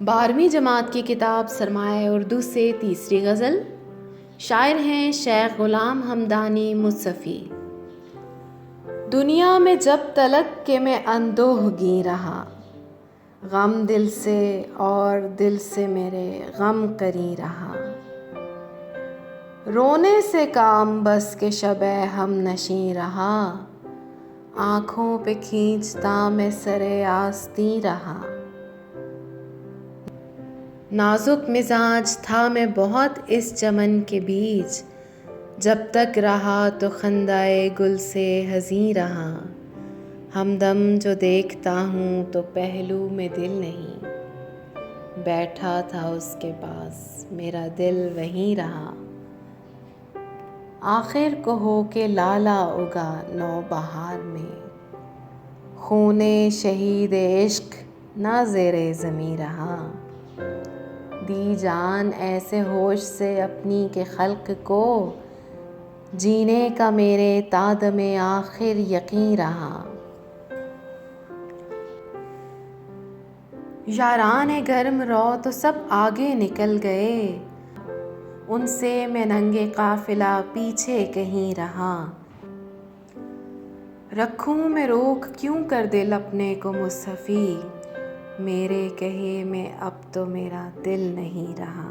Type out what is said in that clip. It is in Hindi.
12वीं जमात की किताब सरमाया उर्दू से तीसरी गज़ल। शायर हैं शेख ग़ुलाम हमदानी मुसफ़ी। दुनिया में जब तलक के मैं अंदोहगी रहा, गम दिल से और दिल से मेरे गम करी रहा। रोने से काम बस के शबे हम नशी रहा, आँखों पे खींचता मैं सरे आस्ती रहा। नाजुक मिजाज था मैं बहुत इस चमन के बीच, जब तक रहा तो खंदाए गुल से हज़ीं रहा। हमदम जो देखता हूँ तो पहलू में दिल नहीं, बैठा था उसके पास मेरा दिल वहीं रहा। आखिर को हो के लाला उगा नौबहार में, खूने शहीद इश्क ना ज़ेरे ज़मीं रहा। दी जान ऐसे होश से अपनी के खल्क को, जीने का मेरे तादमे आखिर यकीन रहा। याराने गर्म रो तो सब आगे निकल गए, उनसे मैं नंगे काफिला पीछे कहीं रहा। रखूं मैं रोक क्यों कर दिल अपने को मुस्तफ़ी, मेरे कहे में अब तो मेरा दिल नहीं रहा।